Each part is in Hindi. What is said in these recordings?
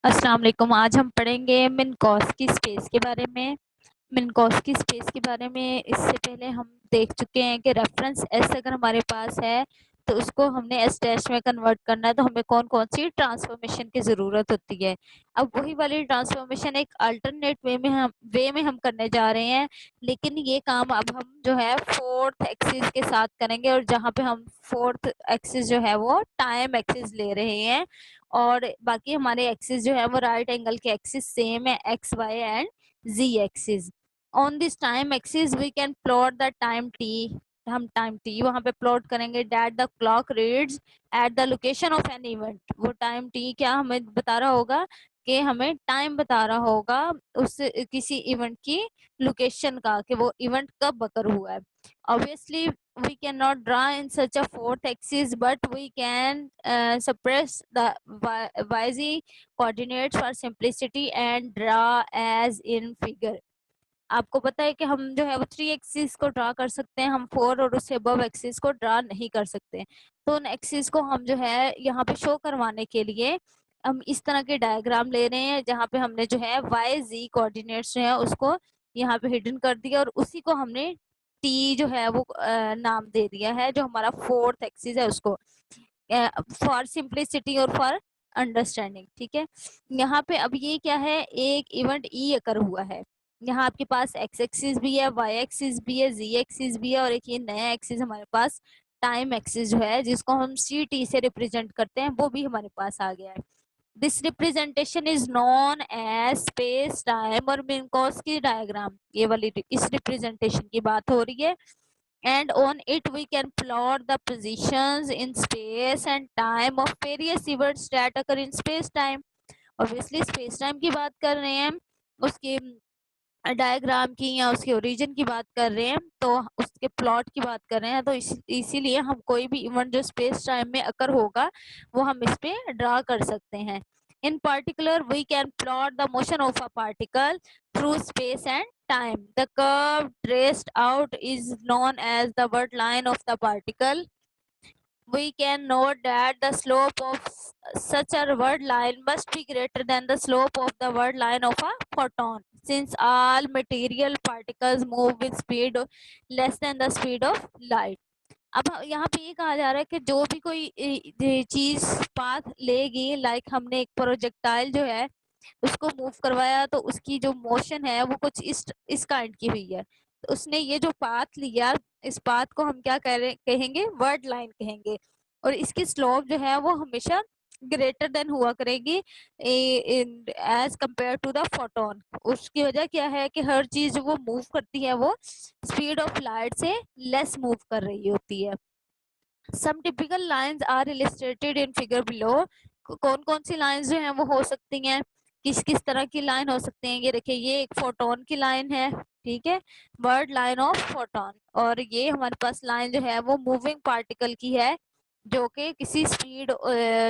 अस्सलाम वालेकुम। आज हम पढ़ेंगे मिन्कोस्की स्पेस के बारे में। मिन्कोस्की स्पेस के बारे में इससे पहले हम देख चुके हैं कि रेफरेंस एस अगर हमारे पास है तो उसको हमने एस डैश में कन्वर्ट करना है, तो हमें कौन कौन सी ट्रांसफॉर्मेशन की ज़रूरत होती है। अब वही वाली ट्रांसफॉर्मेशन एक अल्टरनेट वे में हम करने जा रहे हैं, लेकिन ये काम अब हम जो है फोर्थ एक्सिस के साथ करेंगे, और जहाँ पे हम फोर्थ एक्सिस जो है वो टाइम एक्सिस ले रहे हैं, और बाकी हमारे एक्सिस जो है वो राइट एंगल के एक्सिस सेम है, X Y and z axis. On this time axis we can plot the time t। हम टाइम t वहां पे प्लॉट करेंगे that the clock reads at the location of an event. वो टाइम t क्या हमें बता रहा होगा कि हमें टाइम बता रहा होगा उस किसी इवेंट की लोकेशन का, कि वो इवेंट कब अकर हुआ है। obviously we cannot draw in such a fourth axis, but we can suppress the yz coordinates for simplicity and draw as in figure। आपको पता है कि हम जो है वो 3 एक्सिस को ड्रा कर सकते हैं, हम 4 और उससे अबव एक्सिस को ड्रा नहीं कर सकते। तो उन एक्सिस को हम जो है यहाँ पे शो करवाने के लिए हम इस तरह के डायग्राम ले रहे हैं, जहाँ पे हमने जो है वाई जी कोऑर्डिनेट्स जो है उसको यहाँ पे हिडन कर दिया, और उसी को हमने टी जो है वो नाम दे दिया है, जो हमारा फोर्थ एक्सिस है उसको, फॉर सिंप्लिसिटी और फॉर अंडरस्टैंडिंग। ठीक है, यहाँ पे अब ये क्या है, एक इवेंट ई अकर हुआ है। यहाँ आपके पास एक्स एक्सिस भी है, वाई एक्सिस भी है, जी एक्सिस भी है, और एक ये नया एक्सिस हमारे पास टाइम एक्सिस जो है जिसको हम सी टी से रिप्रेजेंट करते हैं, वो भी हमारे पास आ गया है। This representation is known as space time और मिन्कोस्की डायग्राम। ये वाली इस रिप्रेजेंटेशन की बात हो रही है, and on it we can plot the positions in space and time of various events that occur in space time। obviously space time की बात कर रहे हैं, उसके डायग्राम की या उसके ओरिजिन की बात कर रहे हैं, तो उसके प्लॉट की बात कर रहे हैं, तो इसीलिए हम कोई भी इवेंट जो स्पेस टाइम में अकर होगा वो हम इस पे ड्रा कर सकते हैं। In particular we can plot the motion of a particle through space and time. The curve traced out is known as the word line of the particle। we can note that the slope of such a word line must be greater than the slope of the word line of a photon, since all material particles move with speed less than the speed of light। अब यहाँ पे ये कहा जा रहा है कि जो भी कोई चीज पाथ लेगी, लाइक हमने एक प्रोजेक्टाइल जो है उसको मूव करवाया, तो उसकी जो मोशन है वो कुछ इस काइंड की हुई है, तो उसने ये जो पाथ लिया, इस पाथ को हम क्या कहेंगे, वर्ड लाइन कहेंगे, और इसकी स्लोप जो है वो हमेशा ग्रेटर देन हुआ करेगी as compare to the photon. उसकी वजह क्या है कि हर चीज वो मूव करती है वो स्पीड ऑफ लाइट से लेस मूव कर रही होती है। Some typical lines are illustrated in figure below. कौन कौन सी लाइंस जो हैं वो हो सकती हैं, किस किस तरह की लाइन हो सकती हैं। ये देखिए, ये एक फोटोन की लाइन है, ठीक है, वर्ड लाइन ऑफ फोटोन, और ये हमारे पास लाइन जो है वो मूविंग पार्टिकल की है, जो कि किसी स्पीड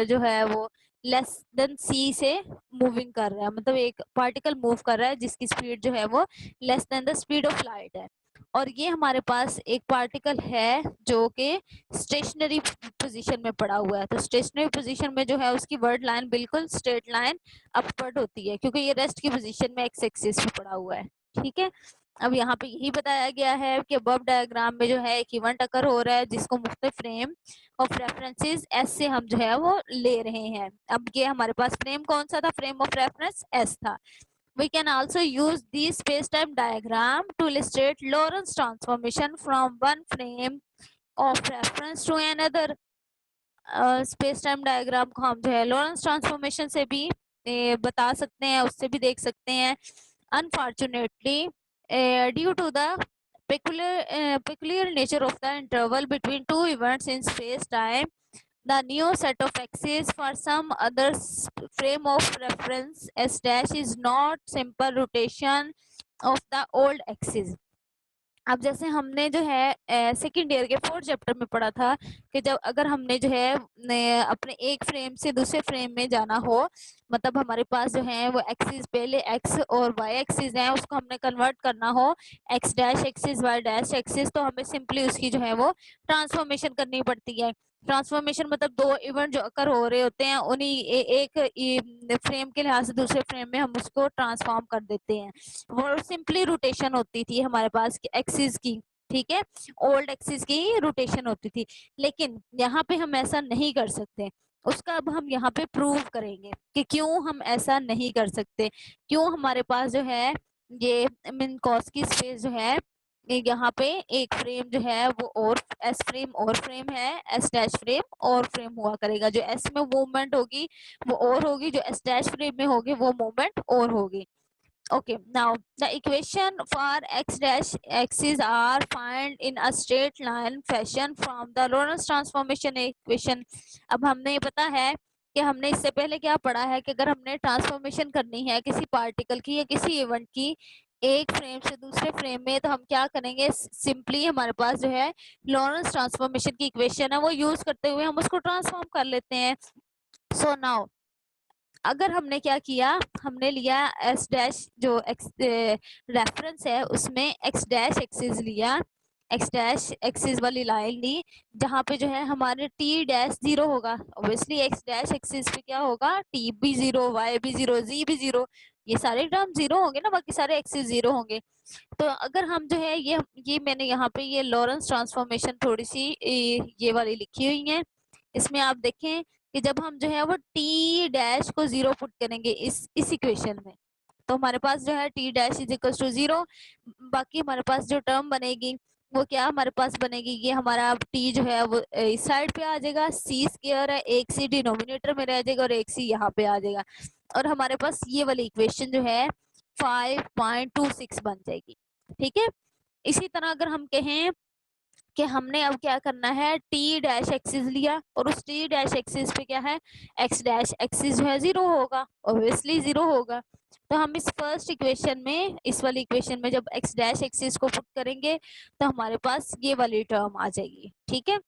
जो है वो लेस देन सी से मूविंग कर रहा है, मतलब एक पार्टिकल मूव कर रहा है जिसकी स्पीड जो है वो less than the speed of light है। और ये हमारे पास एक पार्टिकल है जो कि स्टेशनरी पोजीशन में पड़ा हुआ है, तो स्टेशनरी पोजीशन में जो है उसकी वर्ड लाइन बिल्कुल स्ट्रेट लाइन अपवर्ड होती है, क्योंकि ये रेस्ट की पोजीशन में एक्स एक्सिस पे पड़ा हुआ है। ठीक है, अब यहाँ पे यही बताया गया है कि अबव डायग्राम में जो है एक इवेंट अकर हो रहा है जिसको मुख्तलिफ फ्रेम ऑफ रेफरेंसेस एस से हम जो है वो ले रहे हैं। अब ये हमारे पास फ्रेम कौन सा था, फ्रेम ऑफ रेफरेंस एस था। We can also use these space-time diagram to illustrate Lorentz transformation from one frame of reference to another। Space time diagram को हम जो है लॉरेंस ट्रांसफॉर्मेशन से भी बता सकते हैं, उससे भी देख सकते हैं। Unfortunately due to the peculiar nature of the interval between two events in space time, the new set of axes for some other frame of reference s dash is not simple rotation of the old axis। अब जैसे हमने जो है सेकेंड ईयर के फोर्थ चैप्टर में पढ़ा था कि जब अगर हमने जो है अपने एक फ्रेम से दूसरे फ्रेम में जाना हो, मतलब हमारे पास जो है वो एक्सिस, पहले एक्स और वाई एक्सिस है, उसको हमने कन्वर्ट करना हो X dash axis Y dash axis, तो हमें सिंपली उसकी जो है वो ट्रांसफॉर्मेशन करनी पड़ती है। ट्रांसफॉर्मेशन मतलब दो इवेंट जो अकर हो रहे होते हैं उन्हीं एक फ्रेम के लिहाज से दूसरे फ्रेम में हम उसको ट्रांसफॉर्म कर देते हैं। वो सिंपली रोटेशन होती थी हमारे पास एक्सिस की, ठीक है, ओल्ड एक्सिस की रोटेशन होती थी। लेकिन यहाँ पे हम ऐसा नहीं कर सकते, उसका अब हम यहाँ पे प्रूव करेंगे कि क्यों हम ऐसा नहीं कर सकते, क्यों हमारे पास जो है ये मिन्कोस्की स्पेस जो है यहाँ पे एक फ्रेम जो है वो और एस फ्रेम और फ्रेम है, एस डैश फ्रेम और फ्रेम हुआ करेगा। जो एस में मूवमेंट होगी वो और होगी, जो एस डैश फ्रेम में होगी वो मूवमेंट और होगी। Okay, now the equation for x dash axis are find in a straight line fashion from the Lorentz transformation equation। अब हमने ये पता है कि हमने इससे पहले क्या पढ़ा है कि अगर हमने ट्रांसफॉर्मेशन करनी है किसी पार्टिकल की या किसी इवेंट की एक फ्रेम से दूसरे फ्रेम में, तो हम क्या करेंगे, सिंपली हमारे पास जो है लॉरेंस ट्रांसफॉर्मेशन की इक्वेशन है वो यूज करते हुए हम उसको ट्रांसफॉर्म कर लेते हैं। सो नाउ अगर हमने क्या किया, हमने लिया एस डैश जो एक्स रेफरेंस है उसमें एक्स डैश एक्सिस लिया, एक्स डैश एक्सिस वाली लाइन ली जहाँ पे जो है हमारे टी डैश 0 होगा। ऑब्वियसली एक्स डैश एक्सिस पे क्या होगा, टी भी 0, वाई भी 0, जी भी 0, ये सारे टर्म 0 होंगे ना, बाकी सारे एक्सिस 0 होंगे। तो अगर हम जो है ये मैंने यहाँ पे ये लॉरेंस ट्रांसफॉर्मेशन थोड़ी सी ये वाली लिखी हुई है, इसमें आप देखें कि जब हम जो है वो टी डैश को 0 पुट करेंगे इस इक्वेशन में, तो हमारे पास जो है T dash is equal to 0। बाकी हमारे पास जो टर्म बनेगी वो क्या हमारे पास बनेगी, ये हमारा टी जो है वो इस साइड पे आ जाएगा, सी स्क्वायर है, एक सी डिनोमिनेटर में रह जाएगा और एक सी यहाँ पे आ जाएगा, और हमारे पास ये वाली इक्वेशन जो है 5.26 बन जाएगी। ठीक है, इसी तरह अगर हम कहें कि हमने अब क्या करना है, टी डैश एक्सिस लिया और उस टी डैश एक्सिस पे क्या है, एक्स डैश एक्सिस जो है 0 होगा, ऑब्वियसली 0 होगा। तो हम इस फर्स्ट इक्वेशन में, इस वाली इक्वेशन में जब एक्स डैश एक्सिस को पुट करेंगे तो हमारे पास ये वाली टर्म आ जाएगी। ठीक है,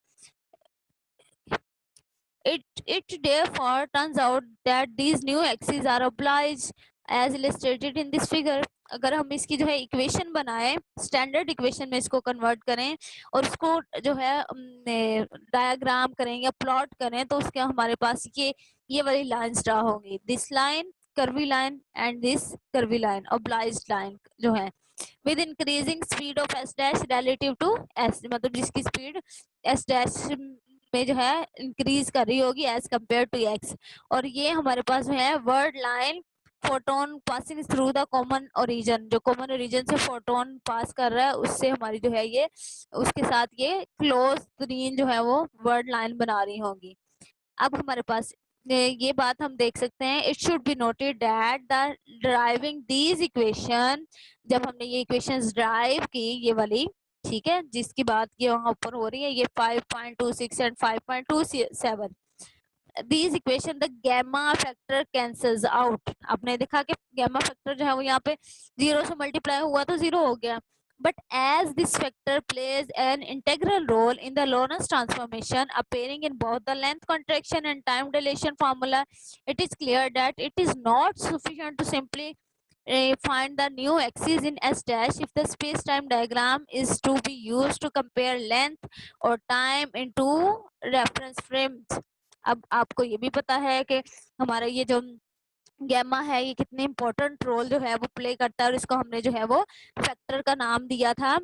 it therefore turns out that these new axes are obliged as illustrated in this figure। अगर हम इसकी जो है इक्वेशन बनाएं, स्टैंडर्ड इक्वेशन में इसको कन्वर्ट करें और उसको जो है डायग्राम करें या प्लॉट करें, तो उसके हमारे पास ये वाली लाइंस ड्रा होंगी, this line curvy line and this curvy line oblique line जो है with increasing speed of S dash relative to S, मतलब जिसकी स्पीड एस डैश में जो है इंक्रीज कर रही होगी एज कम्पेयर टू एक्स। और ये हमारे पास जो है word line photon passing through the common origin, जो कॉमन ओरिजिन से फोटोन पास कर रहा है उससे हमारी जो है ये उसके साथ ये क्लोज तीन जो है वो वर्ड लाइन बना रही होंगी। अब हमारे पास ये बात हम देख सकते हैं, it should be noted that the driving these equation, जब हमने ये इक्वेशंस ड्राइव की ये वाली, ठीक है, जिसकी बात की वहां ऊपर हो रही है ये 5.26 and 5.27, these equation the gamma factor cancels out। आपने देखा कि gamma factor जो है वो यहाँ पे 0 से मल्टीप्लाई हुआ तो 0 हो गया, but as this factor plays an integral role in the Lorentz transformation appearing in both the length contraction and time dilation formula, it is clear that it is not sufficient to simply find the new axis in S dash if the space-time diagram is to be used to compare length or time into reference frames। अब आपको ये भी पता है कि हमारा ये जो गैमा है ये कितने इंपॉर्टेंट रोल जो है वो प्ले करता है, और इसको हमने जो है वो फैक्टर का नाम दिया था,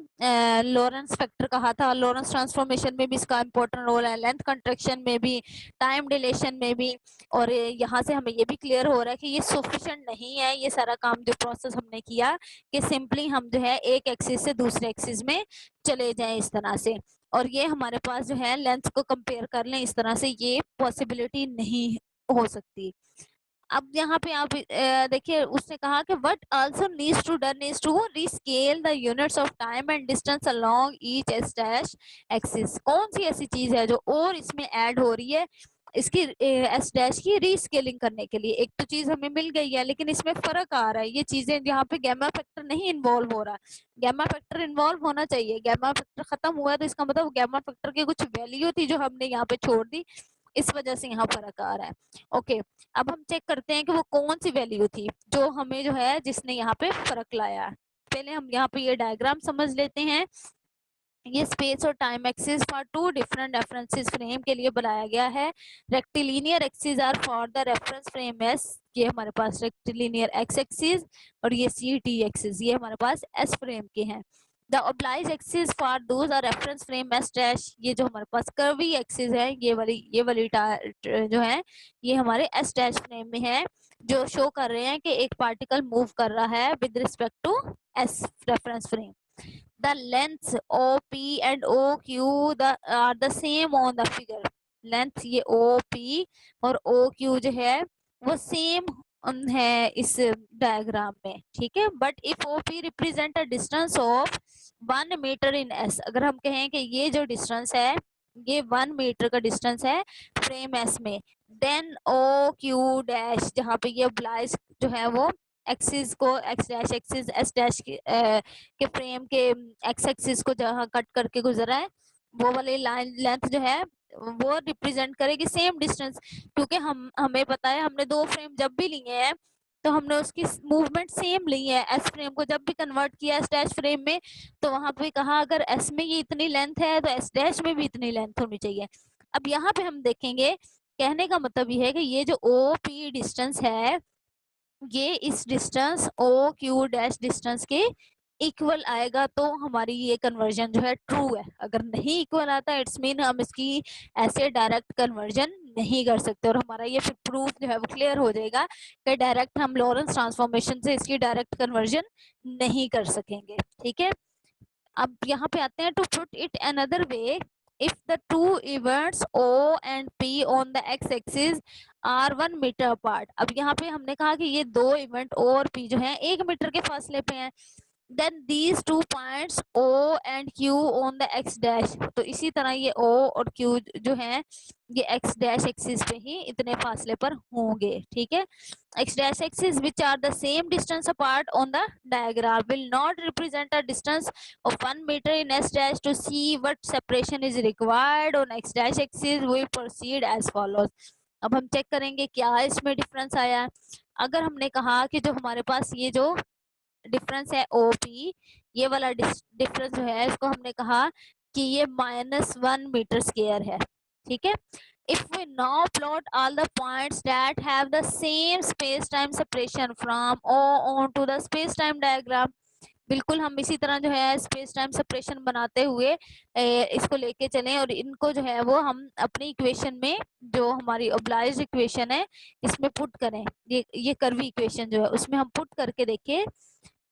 लॉरेंस फैक्टर कहा था। लॉरेंस ट्रांसफॉर्मेशन में भी इसका इंपॉर्टेंट रोल है, लेंथ कंट्रैक्शन में भी, टाइम डिलेशन में भी। और यहाँ से हमें ये भी क्लियर हो रहा है कि ये सफिशिएंट नहीं है ये सारा काम जो प्रोसेस हमने किया, कि सिंपली हम जो है एक एक्सिस से दूसरे एक्सिस में चले जाएं इस तरह से, और ये हमारे पास जो है लेंथ को कंपेयर कर लें इस तरह से, ये पॉसिबिलिटी नहीं हो सकती। अब यहाँ पे आप देखिए उसने कहा कि what also needs to done is to rescale the units of time and distance along each S dash axis. कौन सी ऐसी चीज है जो और इसमें ऐड हो रही है इसकी एस डैश की रीस्केलिंग करने के लिए? एक तो चीज हमें मिल गई है लेकिन इसमें फर्क आ रहा है, ये चीजें यहाँ पे गैमा फैक्टर नहीं इन्वॉल्व हो रहा, गैमा फैक्टर इन्वॉल्व होना चाहिए। गैमा फैक्टर खत्म हुआ है तो इसका मतलब गैमा फैक्टर की कुछ वैल्यू थी जो हमने यहाँ पे छोड़ दी, इस वजह से यहाँ फर्क आ रहा है। ओके, अब हम चेक करते हैं कि वो कौन सी वैल्यू थी जो हमें जो है जिसने यहाँ पे फर्क लाया। पहले हम यहाँ पे ये डायग्राम समझ लेते हैं ये स्पेस और time axis for two different references frame के लिए बनाया गया है। Rectilinear axis are for the reference frame S, ये हमारे पास रेक्टिलिनियर एक्स एक्सिस, और ये सी टी एक्सिस ये हमारे पास एस फ्रेम के हैं। The oblique axis for those are reference frame S dash, ये जो हमारे पास कर्वी एक्सिस है ये वाली जो है ये हमारे एस डैश फ्रेम में है, जो शो कर रहे हैं कि एक पार्टिकल मूव कर रहा है with respect to S reference frame. The lengths OP and OQ are the same on the figure. Length ये OP और OQ जो है वो सेम है इस डायग्राम में, ठीक है। But if OP represent a distance of 1 metre in S, अगर हम कहें कि ये जो डिस्टेंस है ये 1 मीटर का डिस्टेंस है फ्रेम S में, देन OQ डैश जहाँ पे ये ऑब्लाइज जो है वो एक्सिस को x dash axis S dash के फ्रेम के एक्स एक्सिस को जहाँ कट करके गुजरा है वो वाली लाइन लेंथ जो है वो रिप्रेजेंट करेगी सेम डिस्टेंस, क्योंकि हमें पता है हमने दो फ्रेम जब भी लिए हैं तो हमने उसकी मूवमेंट सेम ली है। एस फ्रेम को जब भी कन्वर्ट किया एस डैश फ्रेम में तो वहां पे कहा अगर एस में ये इतनी लेंथ है तो एस डैश में भी इतनी लेंथ होनी चाहिए। अब यहाँ पे हम देखेंगे, कहने का मतलब ये है कि ये जो ओ पी डिस्टेंस है ये इस distance O Q dash distance के इक्वल आएगा तो हमारी ये कन्वर्जन जो है ट्रू है। अगर नहीं इक्वल आता इट्स मीन हम इसकी ऐसे डायरेक्ट कन्वर्जन नहीं कर सकते, और हमारा ये फिर प्रूफ जो है वो क्लियर हो जाएगा कि डायरेक्ट हम लॉरेंस ट्रांसफॉर्मेशन से इसकी डायरेक्ट कन्वर्जन नहीं कर सकेंगे, ठीक है। अब यहाँ पे आते हैं to put it another way, if the two events O and P on the x axis are 1 metre apart। अब यहाँ पे हमने कहा कि ये दो इवेंट O और P जो है 1 मीटर के फासले पे हैं, then these two points O and Q on the x dash, तो इसी तरह ये O और Q जो है ये x dash एक्सिस पे ही इतने फासले पर होंगे, ठीक है। x dash axis which are the same distance apart on the diagram will not represent a distance of 1 meter in s dash. To see what separation is required on x dash axis we proceed as follows। अब हम चेक करेंगे क्या इसमें डिफरेंस आया है। अगर हमने कहा कि जो हमारे पास ये जो डिफरेंस है OP, ये वाला डिफरेंस जो है इसको हमने कहा कि ये -1 मीटर स्क्वायर है, ठीक है। If we now plot all the points that have the same space-time separation from O onto the space-time diagram, बिल्कुल हम इसी तरह जो है स्पेस टाइम सेपरेशन बनाते हुए इसको लेके चलें और इनको जो है वो हम अपनी इक्वेशन में जो हमारी ऑब्लाइज्ड इक्वेशन है इसमें पुट करें। ये कर्वी इक्वेशन जो है उसमें हम पुट करके देखें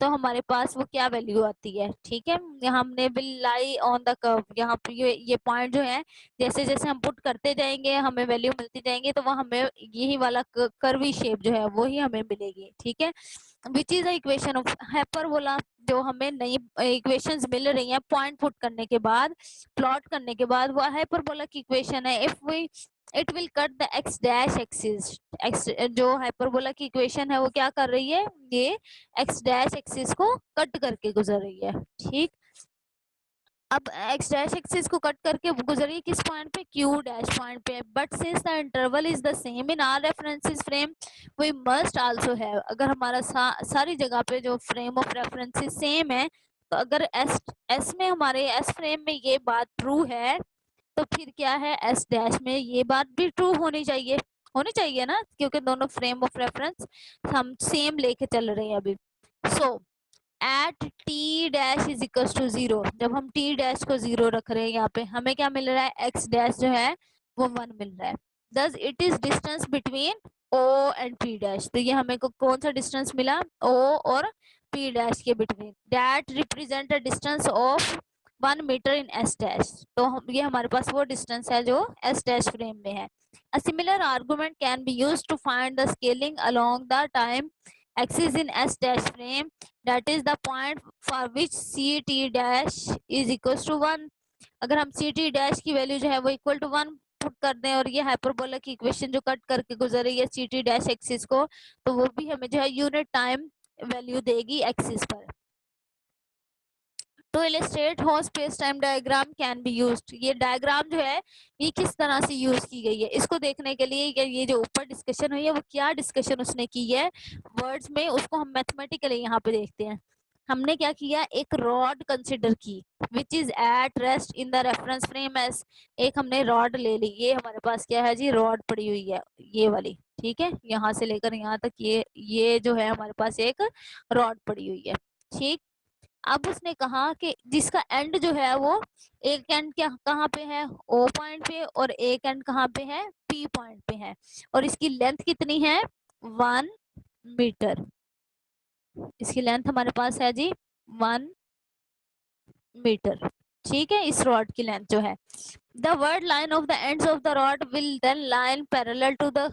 तो हमारे पास वो क्या वैल्यू आती है, ठीक है। यहाँ हमने will lie on the curve, यहाँ पे ये पॉइंट जो है जैसे जैसे हम पुट करते जाएंगे हमें वैल्यू मिलती जाएंगे तो वह हमें यही वाला कर्वी शेप जो है वो ही हमें मिलेगी, ठीक है। Which is the equation of hyperbola, जो हमें नई इक्वेशंस मिल रही हैं पॉइंट पुट करने के बाद प्लॉट करने के बाद, वो हाइपरबोला की इक्वेशन है। If we it will cut the X dash axis, X जो हाइपरबोला की इक्वेशन है वो क्या कर रही है, ये एक्स डैश एक्सिस को कट करके गुजर रही है, ठीक। अब एक्स डैश एक्सिस को कट करके गुजरी किस पॉइंट पे, क्यू डैश पॉइंट पे। But since the interval is the same in our references frame we must also have, अगर हमारा सारी जगह पे जो फ्रेम ऑफ रेफरेंसेस सेम है तो अगर एस में हमारे एस फ्रेम में ये बात ट्रू है तो फिर क्या है एस डैश में ये बात भी ट्रू होनी चाहिए ना, क्योंकि दोनों फ्रेम ऑफ रेफरेंस हम सेम लेके चल रहे हैं अभी। So at T dash is equal to 0, जब हम टी डैश को 0 रख रहे हैं यहाँ पे हमें क्या मिल रहा है, एक्स डैश जो है वो 1 मिल रहा है। Thus it is distance between O and P dash, तो ये हमें को कौन सा डिस्टेंस मिला, ओ और पी डैश के between, that represent a distance of 1 metre in S dash, तो ये हमारे पास वो डिस्टेंस है जो एस डैश फ्रेम में है। A similar argument can be used to find the scaling along the time axis in S dash frame, that is the point for which CT dash is equals to 1। अगर हम CT dash की वैल्यू जो है वो इक्वल टू 1 पुट कर दें और ये हाइपरबोला की इक्वेशन जो कट करके गुजर रही है CT dash एक्सिस को, तो वो भी हमें जो है यूनिट टाइम वैल्यू देगी एक्सिस पर। तो illustrate how space time diagram can be used, ये डायग्राम जो है ये किस तरह से यूज की गई है इसको देखने के लिए ये जो ऊपर डिस्कशन हुई है वो क्या डिस्कशन उसने की है वर्ड्स में, उसको हम मैथमेटिकली यहाँ पे देखते हैं। हमने क्या किया, एक रॉड कंसिडर की which is at rest in the reference frame S. एक हमने रॉड ले ली, ये हमारे पास क्या है जी, रॉड पड़ी हुई है ये वाली, ठीक है, यहाँ से लेकर यहाँ तक ये जो है हमारे पास एक रॉड पड़ी हुई है, ठीक। अब उसने कहा कि जिसका एंड जो है वो, एक एंड क्या कहाँ पे है, ओ पॉइंट पे, और एक एंड कहाँ पे है, पी पॉइंट पे है, और इसकी लेंथ कितनी है, 1 मीटर। इसकी लेंथ हमारे पास है जी 1 मीटर, ठीक है, इस रॉड की लेंथ जो है। The world line of the ends of the rod will then line parallel to the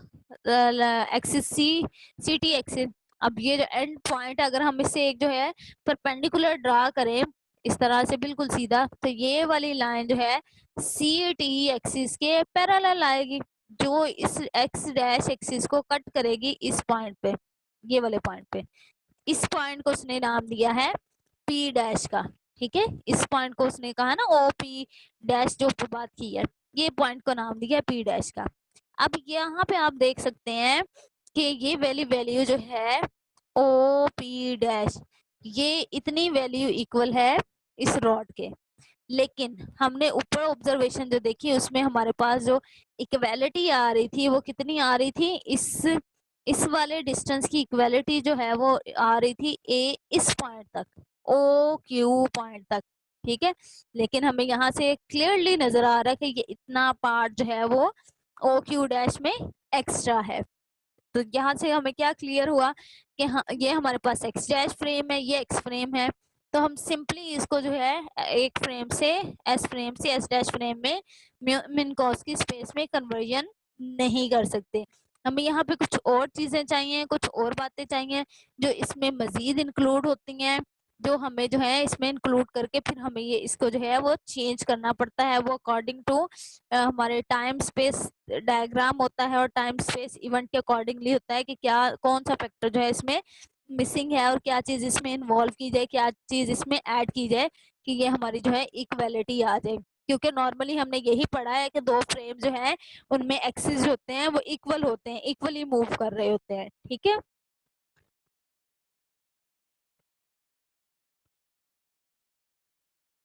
axis C T axis. अब ये जो एंड पॉइंट, अगर हम इसे एक जो है परपेंडिकुलर ड्रा करें इस तरह से बिल्कुल सीधा, तो ये वाली लाइन जो है सी टी एक्सिस के पैरेलल आएगी, जो इस एक्स डैश एक्सिस को कट करेगी इस पॉइंट पे, ये वाले पॉइंट पे। इस पॉइंट को उसने नाम दिया है पी डैश का, ठीक है, इस पॉइंट को उसने कहा ना ओ पी डैश जो बात की है, ये पॉइंट को नाम दिया पी डैश का। अब यहाँ पे आप देख सकते हैं कि ये वैल्यू जो है ओ पी डैश, ये इतनी वैल्यू इक्वल है इस रॉड के। लेकिन हमने ऊपर ऑब्जर्वेशन जो देखी उसमें हमारे पास जो इक्वेलिटी आ रही थी वो कितनी आ रही थी, इस वाले डिस्टेंस की इक्वेलिटी जो है वो आ रही थी ए इस पॉइंट तक, ओ क्यू पॉइंट तक, ठीक है। लेकिन हमें यहाँ से क्लियरली नजर आ रहा है कि ये इतना पार्ट जो है वो ओ क्यू डैश में एक्स्ट्रा है। तो यहाँ से हमें क्या क्लियर हुआ कि हाँ, ये हमारे पास एक्स डैश फ्रेम है, ये एक्स फ्रेम है, तो हम सिंपली इसको जो है एक फ्रेम से एस डैश फ्रेम में मिनकॉस स्पेस में कन्वर्जन नहीं कर सकते। हमें यहाँ पे कुछ और चीजें चाहिए, कुछ और बातें चाहिए जो इसमें मजीद इंक्लूड होती हैं, जो हमें जो है इसमें इंक्लूड करके फिर हमें ये इसको जो है वो चेंज करना पड़ता है, वो अकॉर्डिंग टू हमारे टाइम स्पेस डायग्राम होता है, और टाइम स्पेस इवेंट के अकॉर्डिंगली होता है कि क्या कौन सा फैक्टर जो है इसमें मिसिंग है और क्या चीज इसमें इन्वॉल्व की जाए, क्या चीज इसमें ऐड की जाए कि ये हमारी जो है इक्वेलिटी आ जाए। क्योंकि नॉर्मली हमने यही पढ़ा है कि दो फ्रेम जो है उनमें एक्सिस होते हैं वो इक्वल होते हैं, इक्वली मूव कर रहे होते हैं, ठीक है।